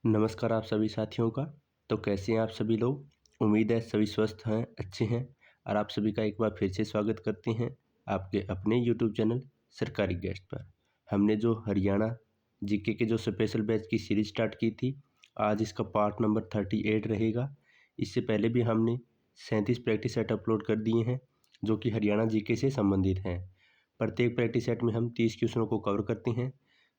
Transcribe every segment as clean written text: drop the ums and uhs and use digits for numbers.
नमस्कार आप सभी साथियों का। तो कैसे हैं आप सभी लोग। उम्मीद है सभी स्वस्थ हैं, अच्छे हैं। और आप सभी का एक बार फिर से स्वागत करते हैं आपके अपने यूट्यूब चैनल सरकारी गेस्ट पर। हमने जो हरियाणा जीके के जो स्पेशल बैच की सीरीज स्टार्ट की थी, आज इसका पार्ट नंबर 38 रहेगा। इससे पहले भी हमने 37 प्रैक्टिस सेट अपलोड कर दिए हैं जो कि हरियाणा जीके से संबंधित हैं। प्रत्येक प्रैक्टिस सेट में हम 30 क्वेश्चनों को कवर करते हैं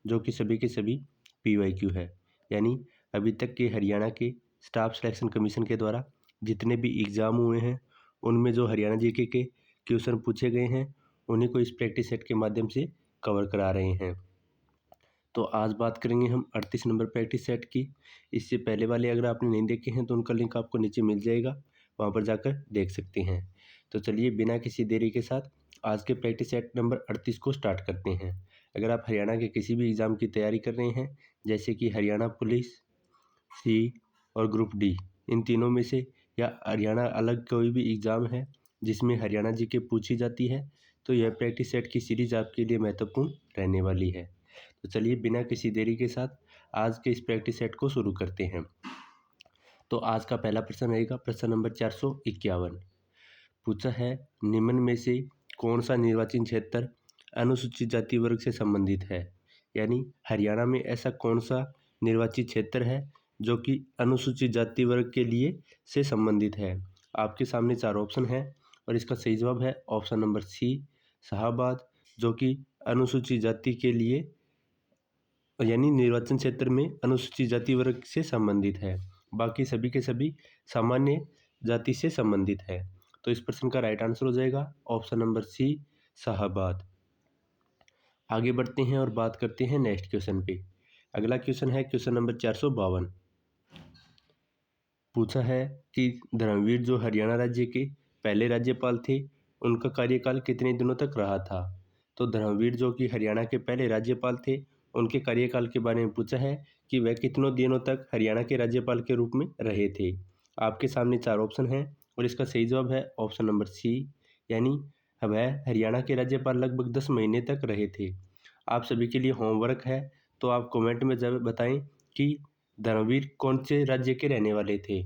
जो कि सभी के सभी PYQ है, यानी अभी तक के हरियाणा के स्टाफ सिलेक्शन कमीशन के द्वारा जितने भी एग्ज़ाम हुए हैं उनमें जो हरियाणा जीके के क्वेश्चन पूछे गए हैं उन्हीं को इस प्रैक्टिस सेट के माध्यम से कवर करा रहे हैं। तो आज बात करेंगे हम 38 नंबर प्रैक्टिस सेट की। इससे पहले वाले अगर आपने नहीं देखे हैं तो उनका लिंक आपको नीचे मिल जाएगा, वहाँ पर जाकर देख सकते हैं। तो चलिए बिना किसी देरी के साथ आज के प्रैक्टिस सेट नंबर 38 को स्टार्ट करते हैं। अगर आप हरियाणा के किसी भी एग्ज़ाम की तैयारी कर रहे हैं, जैसे कि हरियाणा पुलिस, सी और ग्रुप डी, इन तीनों में से, या हरियाणा अलग कोई भी एग्ज़ाम है जिसमें हरियाणा जीके पूछी जाती है, तो यह प्रैक्टिस सेट की सीरीज़ आपके लिए महत्वपूर्ण रहने वाली है। तो चलिए बिना किसी देरी के साथ आज के इस प्रैक्टिस सेट को शुरू करते हैं। तो आज का पहला प्रश्न रहेगा प्रश्न नंबर 451। पूछा है निम्न में से कौन सा निर्वाचन क्षेत्र अनुसूचित जाति वर्ग से संबंधित है, यानी हरियाणा में ऐसा कौन सा निर्वाचित क्षेत्र है जो कि अनुसूचित जाति वर्ग के लिए से संबंधित है। आपके सामने 4 ऑप्शन है और इसका सही जवाब है ऑप्शन नंबर सी, शाहबाद, जो कि अनुसूचित जाति के लिए यानी निर्वाचन क्षेत्र में अनुसूचित जाति वर्ग से संबंधित है। बाकी सभी के सभी सामान्य जाति से संबंधित है। तो इस प्रश्न का राइट आंसर हो जाएगा ऑप्शन नंबर सी, शाहबाद। आगे बढ़ते हैं और बात करते हैं नेक्स्ट क्वेश्चन पे। अगला क्वेश्चन है क्वेश्चन नंबर 452। पूछा है कि धर्मवीर जो हरियाणा राज्य के पहले राज्यपाल थे उनका कार्यकाल कितने दिनों तक रहा था। तो धर्मवीर जो कि हरियाणा के पहले राज्यपाल थे उनके कार्यकाल के बारे में पूछा है कि वह कितनों दिनों तक हरियाणा के राज्यपाल के रूप में रहे थे। आपके सामने 4 ऑप्शन हैं और इसका सही जवाब है ऑप्शन नंबर सी, यानी वह हरियाणा के राज्यपाल लगभग 10 महीने तक रहे थे। आप सभी के लिए होमवर्क है, तो आप कमेंट में जब बताएं कि धर्मवीर कौन से राज्य के रहने वाले थे,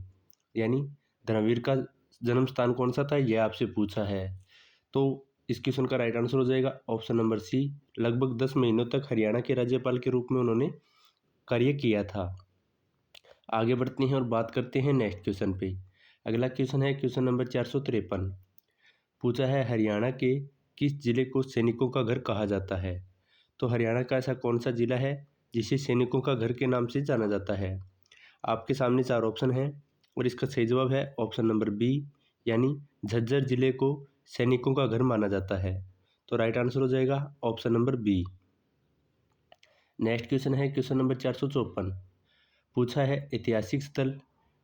यानी धर्मवीर का जन्म स्थान कौन सा था यह आपसे पूछा है। तो इस क्वेश्चन का राइट आंसर हो जाएगा ऑप्शन नंबर सी, लगभग 10 महीनों तक हरियाणा के राज्यपाल के रूप में उन्होंने कार्य किया था। आगे बढ़ते हैं और बात करते हैं नेक्स्ट क्वेश्चन पे। अगला क्वेश्चन है क्वेश्चन नंबर 453। पूछा है हरियाणा के किस जिले को सैनिकों का घर कहा जाता है। तो हरियाणा का ऐसा कौन सा जिला है जिसे सैनिकों का घर के नाम से जाना जाता है। आपके सामने 4 ऑप्शन हैं और इसका सही जवाब है ऑप्शन नंबर बी, यानी झज्जर जिले को सैनिकों का घर माना जाता है। तो राइट आंसर हो जाएगा option number B. Next question है क्वेश्चन नंबर 454। पूछा है ऐतिहासिक स्थल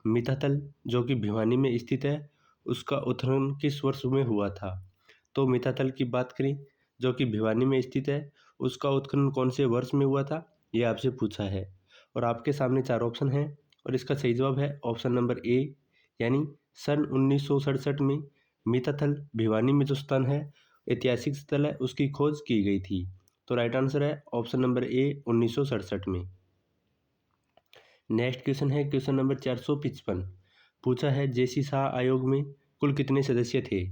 मिताथल जो कि भिवानी में स्थित है उसका उत्खनन किस वर्ष में हुआ था। तो मिताथल की बात करें जो कि भिवानी में स्थित है, उसका उत्खनन कौन से वर्ष में हुआ था ये आपसे पूछा है। और आपके सामने 4 ऑप्शन हैं और इसका सही जवाब है ऑप्शन नंबर ए, यानी सन 1967 में मिताथल भिवानी में जो स्थान है ऐतिहासिक स्थल है उसकी खोज की गई थी। तो राइट आंसर है ऑप्शन नंबर ए, 1967 में। नेक्स्ट क्वेश्चन है क्वेश्चन नंबर 455। पूछा है जेसी शाह आयोग में कुल कितने सदस्य थे।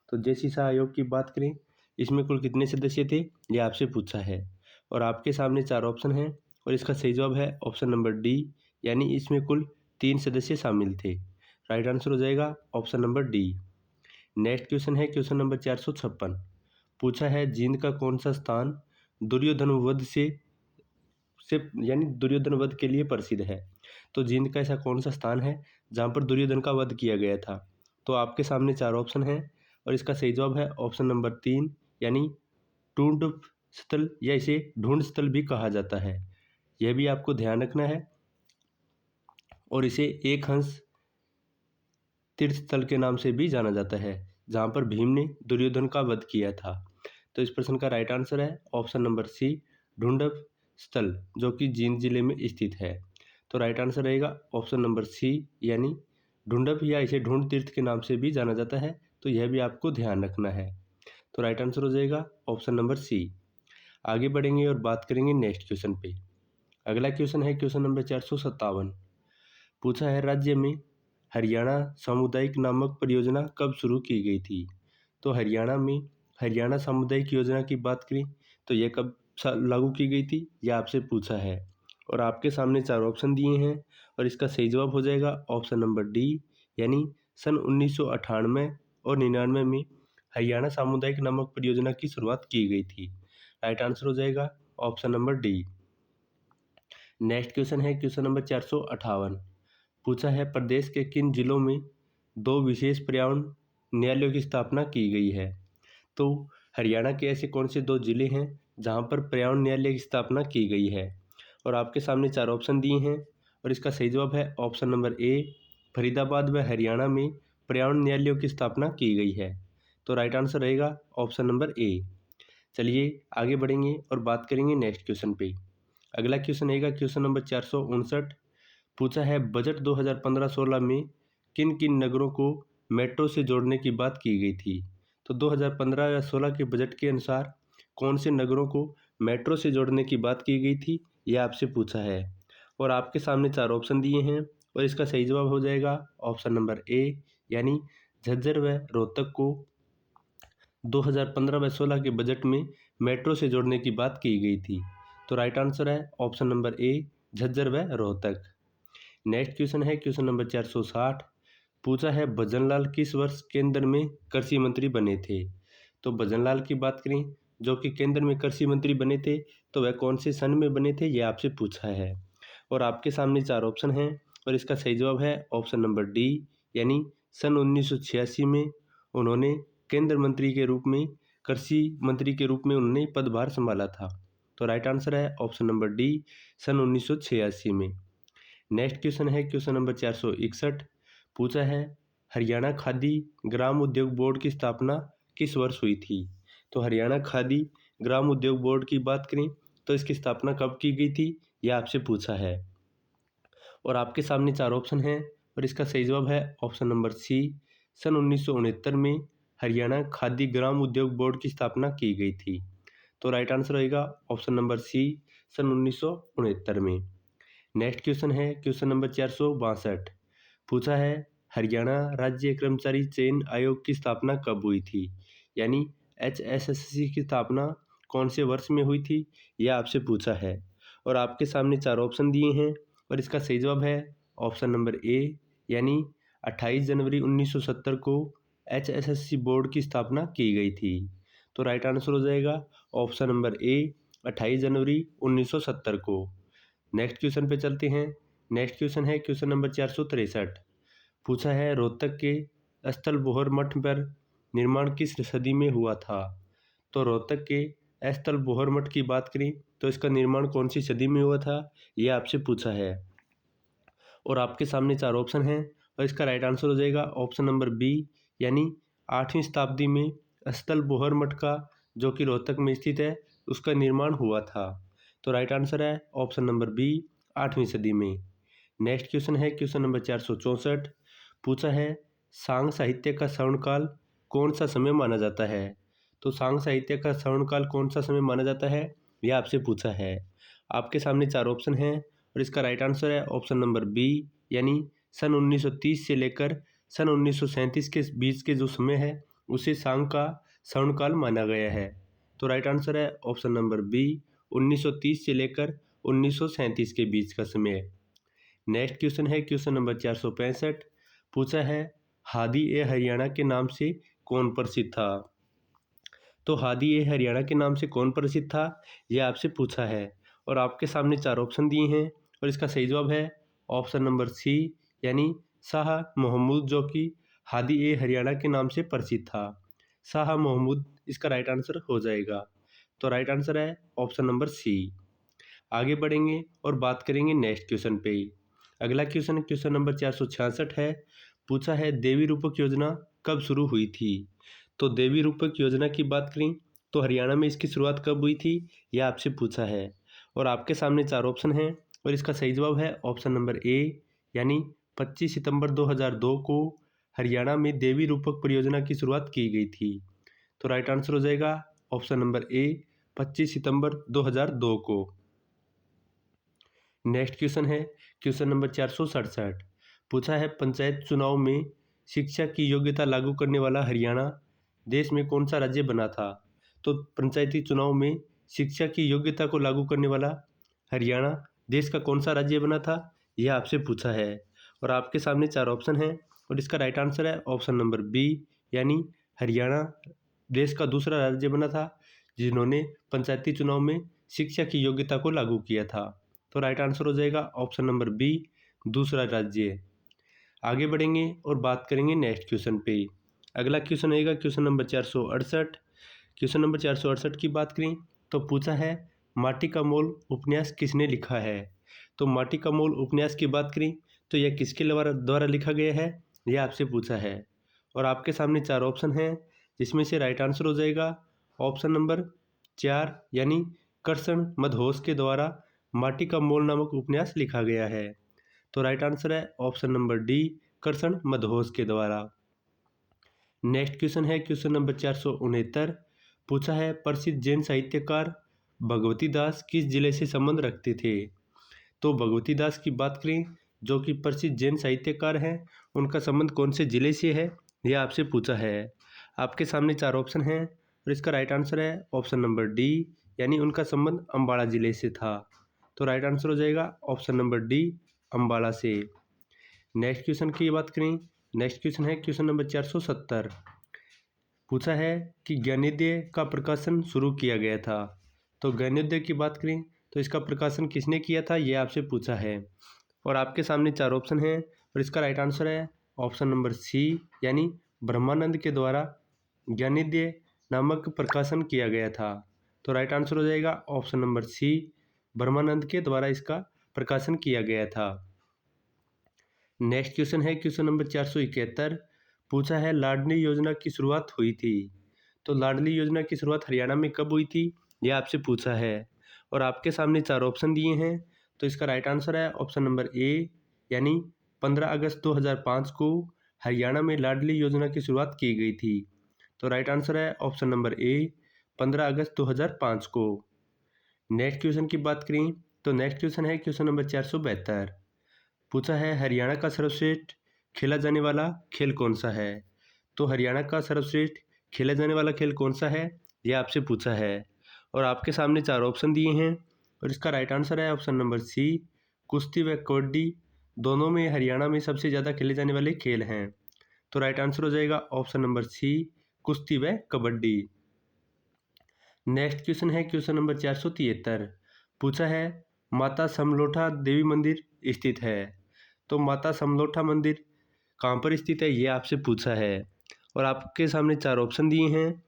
तो जेसी शाह आयोग की बात करें इसमें कुल कितने सदस्य थे ये आपसे पूछा है और आपके सामने 4 ऑप्शन हैं और इसका सही जवाब है ऑप्शन नंबर डी, यानी इसमें कुल 3 सदस्य शामिल थे। राइट आंसर हो जाएगा option number D. Next question है क्वेश्चन नंबर 456। पूछा है जींद का कौन सा स्थान दुर्योधन वध से यानी दुर्योधन वध के लिए प्रसिद्ध है। तो जींद का ऐसा कौन सा स्थान है जहाँ पर दुर्योधन का वध किया गया था। तो आपके सामने 4 ऑप्शन हैं और इसका सही जवाब है ऑप्शन नंबर 3, यानी टूंड स्थल, या इसे ढूंढ स्थल भी कहा जाता है। यह भी आपको ध्यान रखना है। और इसे एक हंस तीर्थ स्थल के नाम से भी जाना जाता है जहाँ पर भीम ने दुर्योधन का वध किया था। तो इस प्रश्न का राइट आंसर है ऑप्शन नंबर सी, ढूंढव स्थल, जो कि जींद जिले में स्थित है। तो राइट आंसर रहेगा ऑप्शन नंबर सी, यानी ढूंढव, या इसे ढूंढ तीर्थ के नाम से भी जाना जाता है। तो यह भी आपको ध्यान रखना है। तो राइट आंसर हो जाएगा ऑप्शन नंबर सी। आगे बढ़ेंगे और बात करेंगे नेक्स्ट क्वेश्चन पे। अगला क्वेश्चन है क्वेश्चन नंबर 457। पूछा है राज्य में हरियाणा सामुदायिक नामक परियोजना कब शुरू की गई थी। तो हरियाणा में हरियाणा सामुदायिक योजना की बात करें तो यह कब लागू की गई थी, यह आपसे पूछा है। और आपके सामने 4 ऑप्शन दिए हैं और इसका सही जवाब हो जाएगा ऑप्शन नंबर डी, यानी सन 1998 और 99 में हरियाणा सामुदायिक नामक परियोजना की शुरुआत की गई थी। राइट आंसर हो जाएगा option number D. Next question है क्वेश्चन नंबर 458। पूछा है प्रदेश के किन जिलों में 2 विशेष पर्यावरण न्यायालयों की स्थापना की गई है। तो हरियाणा के ऐसे कौन से 2 जिले हैं जहां पर पर्यावरण न्यायालय की स्थापना की गई है। और आपके सामने 4 ऑप्शन दिए हैं और इसका सही जवाब है ऑप्शन नंबर ए, फरीदाबाद व हरियाणा में पर्यावरण न्यायालयों की स्थापना की गई है। तो राइट आंसर रहेगा ऑप्शन नंबर ए। चलिए आगे बढ़ेंगे और बात करेंगे नेक्स्ट क्वेश्चन पे। अगला क्वेश्चन रहेगा क्वेश्चन नंबर 459। पूछा है बजट 2015-16 में किन किन नगरों को मेट्रो से जोड़ने की बात की गई थी। तो 2015 या 16 के बजट के अनुसार कौन से नगरों को मेट्रो से जोड़ने की बात की गई थी, यह आपसे पूछा है। और आपके सामने 4 ऑप्शन दिए हैं और इसका सही जवाब हो जाएगा ऑप्शन नंबर ए, यानी झज्जर व रोहतक को 2015 व 16 के बजट में मेट्रो से जोड़ने की बात की गई थी। तो राइट आंसर है ऑप्शन नंबर ए, झज्जर व रोहतक। नेक्स्ट क्वेश्चन है क्वेश्चन नंबर 460। पूछा है भजनलाल किस वर्ष केंद्र में कृषि मंत्री बने थे। तो भजनलाल की बात करें जो कि केंद्र में कृषि मंत्री बने थे, तो वह कौन से सन में बने थे, यह आपसे पूछा है। और आपके सामने 4 ऑप्शन हैं और इसका सही जवाब है ऑप्शन नंबर डी, यानी सन 1986 में उन्होंने केंद्र मंत्री के रूप में कृषि मंत्री के रूप में उन्होंने पदभार संभाला था। तो राइट आंसर है ऑप्शन नंबर डी, सन 1986 में। नेक्स्ट क्वेश्चन है क्वेश्चन नंबर 461। पूछा है हरियाणा खादी ग्राम उद्योग बोर्ड की स्थापना किस वर्ष हुई थी। तो हरियाणा खादी ग्राम उद्योग बोर्ड की बात करें तो इसकी स्थापना कब की गई थी, यह आपसे पूछा है। और आपके सामने 4 ऑप्शन हैं और इसका सही जवाब है ऑप्शन नंबर सी, सन 1969 में हरियाणा खादी ग्राम उद्योग बोर्ड की स्थापना की गई थी। तो राइट आंसर रहेगा ऑप्शन नंबर सी, सन 1969 में। नेक्स्ट क्वेश्चन है क्वेश्चन नंबर 462। पूछा है हरियाणा राज्य कर्मचारी चयन आयोग की स्थापना कब हुई थी, यानी HSSC की स्थापना कौन से वर्ष में हुई थी, यह आपसे पूछा है। और आपके सामने 4 ऑप्शन दिए हैं और इसका सही जवाब है ऑप्शन नंबर ए, यानी 28 जनवरी 1970 को HSSC बोर्ड की स्थापना की गई थी। तो राइट आंसर हो जाएगा ऑप्शन नंबर ए, 28 जनवरी 1970 को। नेक्स्ट क्वेश्चन पे चलते हैं। नेक्स्ट क्वेश्चन है क्वेश्चन नंबर 463। पूछा है रोहतक के स्थल बोहर मठ पर निर्माण किस सदी में हुआ था। तो रोहतक के स्थल बोहर मठ की बात करें तो इसका निर्माण कौन सी सदी में हुआ था, यह आपसे पूछा है। और आपके सामने 4 ऑप्शन हैं और इसका राइट आंसर हो जाएगा ऑप्शन नंबर बी, यानी 8वीं शताब्दी में स्थल बोहर मठ का जो कि रोहतक में स्थित है उसका निर्माण हुआ था। तो राइट आंसर है ऑप्शन नंबर बी, 8वीं सदी में। नेक्स्ट क्वेश्चन है क्वेश्चन नंबर 464। पूछा है सांग साहित्य का स्वर्णकाल कौन सा समय माना जाता है। तो सांग साहित्य का स्वर्णकाल कौन सा समय माना जाता है, यह आपसे पूछा है। आपके सामने 4 ऑप्शन हैं और इसका राइट आंसर है ऑप्शन नंबर बी, यानी सन 1930 से लेकर सन 1937 के बीच के जो समय है उसे सांग का स्वर्णकाल माना गया है। तो राइट आंसर है ऑप्शन नंबर बी, 1930 से लेकर 1937 के बीच का समय। नेक्स्ट क्वेश्चन है क्वेश्चन नंबर 465। पूछा है हादी ए हरियाणा के नाम से कौन प्रसिद्ध था। तो हादी ए हरियाणा के नाम से कौन प्रसिद्ध था, यह आपसे पूछा है। और आपके सामने 4 ऑप्शन दिए हैं और इसका सही जवाब है ऑप्शन नंबर सी, यानी शाह महमूद जो कि हादी ए हरियाणा के नाम से प्रसिद्ध था। शाह महमूद इसका राइट आंसर हो जाएगा। तो राइट आंसर है ऑप्शन नंबर सी। आगे बढ़ेंगे और बात करेंगे नेक्स्ट क्वेश्चन पे। अगला क्वेश्चन क्वेश्चन नंबर 466 है। पूछा है देवी रूपक योजना कब शुरू हुई थी। तो देवी रूपक योजना की बात करें तो हरियाणा में इसकी शुरुआत कब हुई थी, यह आपसे पूछा है। और आपके सामने 4 ऑप्शन हैं और इसका सही जवाब है ऑप्शन नंबर ए, यानी 25 सितंबर 2002 को हरियाणा में देवी रूपक परियोजना की शुरुआत की गई थी। तो राइट आंसर हो जाएगा ऑप्शन नंबर ए, 25 सितंबर 2002 को। नेक्स्ट क्वेश्चन है क्वेश्चन नंबर 467। पूछा है पंचायत चुनाव में शिक्षा की योग्यता लागू करने वाला हरियाणा देश में कौन सा राज्य बना था। तो पंचायती चुनाव में शिक्षा की योग्यता को लागू करने वाला हरियाणा देश का कौन सा राज्य बना था, यह आपसे पूछा है। और आपके सामने चार ऑप्शन है और इसका राइट आंसर है ऑप्शन नंबर बी, यानी हरियाणा देश का दूसरा राज्य बना था जिन्होंने पंचायती चुनाव में शिक्षा की योग्यता को लागू किया था। तो राइट आंसर हो जाएगा ऑप्शन नंबर बी, दूसरा राज्य। आगे बढ़ेंगे और बात करेंगे नेक्स्ट क्वेश्चन पे। अगला क्वेश्चन आएगा क्वेश्चन नंबर 468। क्वेश्चन नंबर 468 की बात करें तो पूछा है माटी का मोल उपन्यास किसने लिखा है। तो माटी का मोल उपन्यास की बात करें तो यह किसके द्वारा लिखा गया है, यह आपसे पूछा है। और आपके सामने चार ऑप्शन हैं जिसमें से राइट आंसर हो जाएगा ऑप्शन नंबर 4, यानी करसन मधोस के द्वारा माटी का मोल नामक उपन्यास लिखा गया है। तो राइट आंसर है ऑप्शन नंबर डी, करसन मधोस के द्वारा। नेक्स्ट क्वेश्चन है क्वेश्चन नंबर 469। पूछा है प्रसिद्ध जैन साहित्यकार भगवती दास किस जिले से संबंध रखते थे। तो भगवती दास की बात करें जो कि प्रसिद्ध जैन साहित्यकार हैं, उनका संबंध कौन से जिले से है, यह आपसे पूछा है। आपके सामने चार ऑप्शन हैं और इसका राइट आंसर है ऑप्शन नंबर डी, यानी उनका संबंध अम्बाड़ा जिले से था। तो राइट आंसर हो जाएगा ऑप्शन नंबर डी, अम्बाड़ा से। नेक्स्ट क्वेश्चन की बात करें, नेक्स्ट क्वेश्चन है क्वेश्चन नंबर 470। पूछा है कि ज्ञानोदय का प्रकाशन शुरू किया गया था। तो ज्ञानोदय की बात करें तो इसका प्रकाशन किसने किया था, यह आपसे पूछा है। और आपके सामने चार ऑप्शन हैं और इसका राइट आंसर है ऑप्शन नंबर सी, यानी ब्रह्मानंद के द्वारा ज्ञानोदय नामक प्रकाशन किया गया था। तो राइट आंसर हो जाएगा ऑप्शन नंबर सी, ब्रह्मानंद के द्वारा इसका प्रकाशन किया गया था। नेक्स्ट क्वेश्चन है क्वेश्चन नंबर 471। पूछा है लाडली योजना की शुरुआत हुई थी। तो लाडली योजना की शुरुआत हरियाणा में कब हुई थी, यह आपसे पूछा है। और आपके सामने चार ऑप्शन दिए हैं तो इसका राइट आंसर है ऑप्शन नंबर ए, यानी 15 अगस्त 2005 को हरियाणा में लाडली योजना की शुरुआत की गई थी। तो राइट आंसर है ऑप्शन नंबर ए, 15 अगस्त 2005 को। नेक्स्ट क्वेश्चन की बात करें तो नेक्स्ट क्वेश्चन है क्वेश्चन नंबर 472। पूछा है हरियाणा का सर्वश्रेष्ठ खेला जाने वाला खेल कौन सा है। तो हरियाणा का सर्वश्रेष्ठ खेला जाने वाला खेल कौन सा है, यह आपसे पूछा है। और आपके सामने चार ऑप्शन दिए हैं और इसका राइट आंसर है ऑप्शन नंबर सी, कुश्ती व कबड्डी दोनों में हरियाणा में सबसे ज़्यादा खेले जाने वाले खेल हैं। तो राइट आंसर हो जाएगा ऑप्शन नंबर सी, कुश्ती व कबड्डी। नेक्स्ट क्वेश्चन है क्वेश्चन नंबर 473। पूछा है माता समलोठा देवी मंदिर स्थित है। तो माता समलोठा मंदिर कहाँ पर स्थित है, ये आपसे पूछा है। और आपके सामने चार ऑप्शन दिए हैं।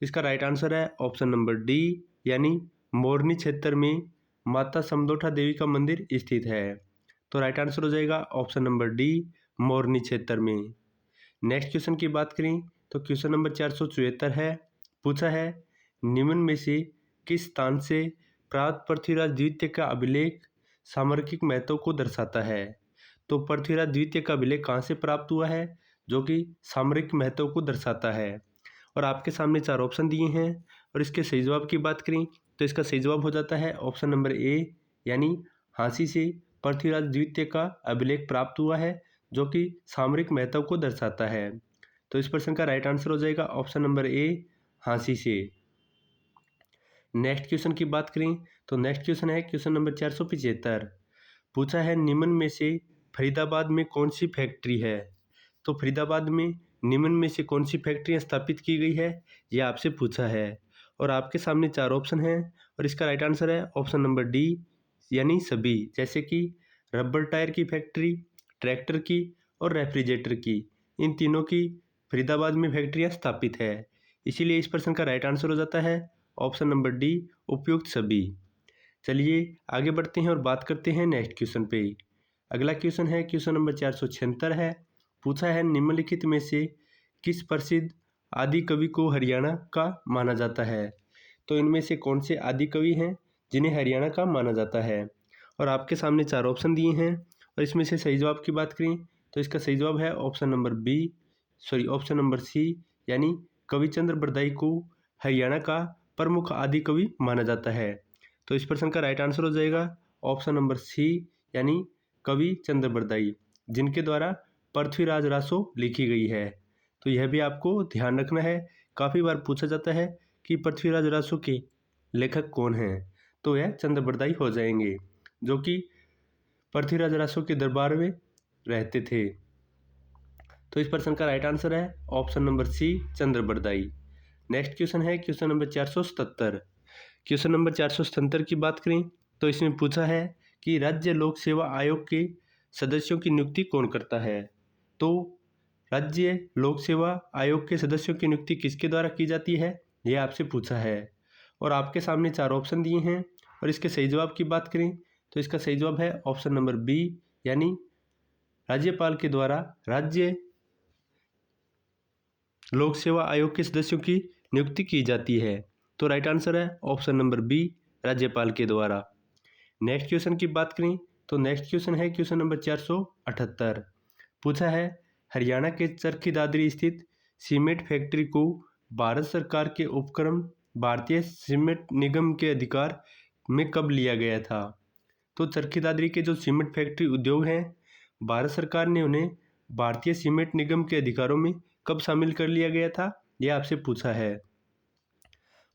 इसका राइट आंसर है ऑप्शन नंबर डी, यानी मोरनी क्षेत्र में माता समलोठा देवी का मंदिर स्थित है। तो राइट आंसर हो जाएगा ऑप्शन नंबर डी, मोरनी क्षेत्र में। नेक्स्ट क्वेश्चन की बात करें तो क्वेश्चन नंबर 474 है। पूछा है निम्न में से किस स्थान से प्राप्त पृथ्वीराज द्वितीय का अभिलेख सामरिक महत्व को दर्शाता है। तो पृथ्वीराज द्वितीय का अभिलेख कहाँ से प्राप्त हुआ है, जो कि सामरिक महत्व को दर्शाता है। और आपके सामने चार ऑप्शन दिए हैं और इसके सही जवाब की बात करें तो इसका सही जवाब हो जाता है ऑप्शन नंबर ए, यानी झांसी से पृथ्वीराज द्वितीय का अभिलेख प्राप्त हुआ है जो कि सामरिक महत्व को दर्शाता है। तो इस प्रश्न का राइट आंसर हो जाएगा ऑप्शन नंबर ए, झांसी से। नेक्स्ट क्वेश्चन की बात करें तो नेक्स्ट क्वेश्चन है क्वेश्चन नंबर 475। पूछा है निम्न में से फरीदाबाद में कौन सी फैक्ट्री है। तो फरीदाबाद में निम्न में से कौन सी फैक्ट्रियाँ स्थापित की गई है, यह आपसे पूछा है। और आपके सामने चार ऑप्शन हैं और इसका राइट आंसर है ऑप्शन नंबर डी, यानी सभी, जैसे कि रबर टायर की फैक्ट्री, ट्रैक्टर की और रेफ्रिजरेटर की, इन तीनों की फरीदाबाद में फैक्ट्रियाँ स्थापित है। इसीलिए इस प्रश्न का राइट आंसर हो जाता है ऑप्शन नंबर डी, उपयुक्त सभी। चलिए आगे बढ़ते हैं और बात करते हैं नेक्स्ट क्वेश्चन पे। अगला क्वेश्चन है क्वेश्चन नंबर 476 है। पूछा है निम्नलिखित में से किस प्रसिद्ध आदि कवि को हरियाणा का माना जाता है। तो इनमें से कौन से आदि कवि हैं जिन्हें हरियाणा का माना जाता है। और आपके सामने चार ऑप्शन दिए हैं और इसमें से सही जवाब की बात करें तो इसका सही जवाब है ऑप्शन नंबर सी, यानी कविचंद्र बरदाई को हरियाणा का प्रमुख आदि कवि माना जाता है। तो इस प्रश्न का राइट आंसर हो जाएगा ऑप्शन नंबर सी यानी कवि चंद्रबरदाई, जिनके द्वारा पृथ्वीराज रासो लिखी गई है। तो यह भी आपको ध्यान रखना है, काफ़ी बार पूछा जाता है कि पृथ्वीराज रासो के लेखक कौन हैं, तो यह चंद्रबरदाई हो जाएंगे, जो कि पृथ्वीराज रासो के दरबार में रहते थे। तो इस प्रश्न का राइट आंसर है option number C Chand Bardai. Next question है क्वेश्चन नंबर 477। क्वेश्चन नंबर 477 की बात करें तो इसमें पूछा है कि राज्य लोक सेवा आयोग के सदस्यों की नियुक्ति कौन करता है। तो राज्य लोक सेवा आयोग के सदस्यों की नियुक्ति किसके द्वारा की जाती है, यह आपसे पूछा है। और आपके सामने 4 ऑप्शन दिए हैं और इसके सही जवाब की बात करें तो इसका सही जवाब है ऑप्शन नंबर बी, यानी राज्यपाल के द्वारा राज्य लोक सेवा आयोग के सदस्यों की नियुक्ति की जाती है। तो राइट आंसर है ऑप्शन नंबर बी, राज्यपाल के द्वारा। नेक्स्ट क्वेश्चन की बात करें तो नेक्स्ट क्वेश्चन है क्वेश्चन नंबर 478। पूछा है हरियाणा के चरखी दादरी स्थित सीमेंट फैक्ट्री को भारत सरकार के उपक्रम भारतीय सीमेंट निगम के अधिकार में कब लिया गया था। तो चरखी दादरी के जो सीमेंट फैक्ट्री उद्योग हैं, भारत सरकार ने उन्हें भारतीय सीमेंट निगम के अधिकारों में कब शामिल कर लिया गया था, यह आपसे पूछा है।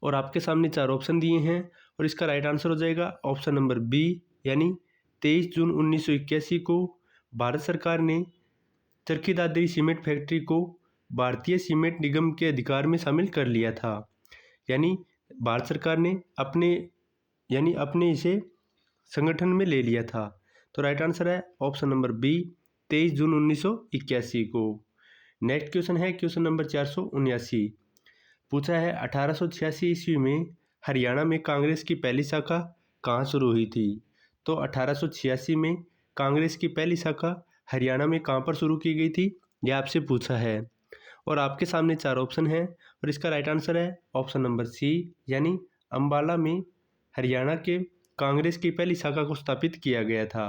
और आपके सामने 4 ऑप्शन दिए हैं और इसका राइट आंसर हो जाएगा ऑप्शन नंबर बी, यानी 23 जून 1981 को भारत सरकार ने चरखी दादरी सीमेंट फैक्ट्री को भारतीय सीमेंट निगम के अधिकार में शामिल कर लिया था। यानी भारत सरकार ने अपने इसे संगठन में ले लिया था। तो राइट आंसर है ऑप्शन नंबर बी, 23 जून 1981 को। नेक्स्ट क्वेश्चन है क्वेश्चन नंबर 479। पूछा है 1886 ईस्वी में हरियाणा में कांग्रेस की पहली शाखा कहाँ शुरू हुई थी। तो 1886 में कांग्रेस की पहली शाखा हरियाणा में कहाँ पर शुरू की गई थी, यह आपसे पूछा है। और आपके सामने 4 ऑप्शन हैं और इसका राइट आंसर है ऑप्शन नंबर सी, यानी अम्बाला में हरियाणा के कांग्रेस की पहली शाखा को स्थापित किया गया था।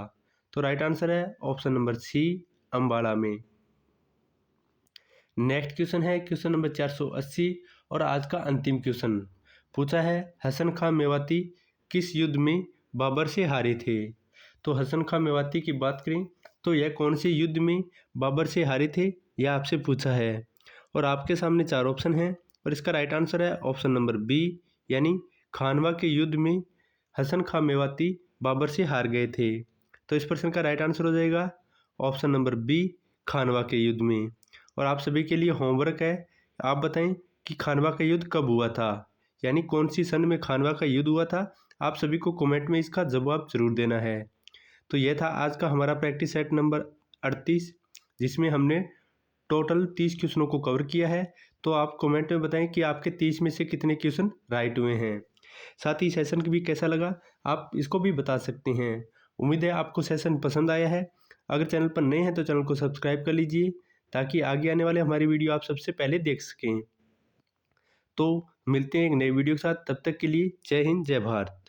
तो राइट आंसर है ऑप्शन नंबर सी, अम्बाला में। नेक्स्ट क्वेश्चन है क्वेश्चन नंबर 480 और आज का अंतिम क्वेश्चन। पूछा है हसन खां मेवाती किस युद्ध में बाबर से हारे थे। तो हसन खां मेवाती की बात करें तो यह कौन से युद्ध में बाबर से हारे थे, यह आपसे पूछा है। और आपके सामने 4 ऑप्शन हैं और इसका राइट आंसर है ऑप्शन नंबर बी, यानी खानवा के युद्ध में हसन खां मेवाती बाबर से हार गए थे। तो इस प्रश्न का राइट आंसर हो जाएगा ऑप्शन नंबर बी, खानवा के युद्ध में। और आप सभी के लिए होमवर्क है, आप बताएं कि खानवा का युद्ध कब हुआ था, यानी कौन सी सन में खानवा का युद्ध हुआ था। आप सभी को कमेंट में इसका जवाब जरूर देना है। तो यह था आज का हमारा प्रैक्टिस सेट नंबर 38, जिसमें हमने टोटल 30 क्वेश्चनों को कवर किया है। तो आप कमेंट में बताएं कि आपके 30 में से कितने क्वेश्चन राइट हुए हैं। साथ ही सेशन भी कैसा लगा आप इसको भी बता सकते हैं। उम्मीद है आपको सेशन पसंद आया है। अगर चैनल पर नए हैं तो चैनल को सब्सक्राइब कर लीजिए ताकि आगे आने वाले हमारी वीडियो आप सबसे पहले देख सकें। तो मिलते हैं एक नई वीडियो के साथ, तब तक के लिए जय हिंद जय भारत।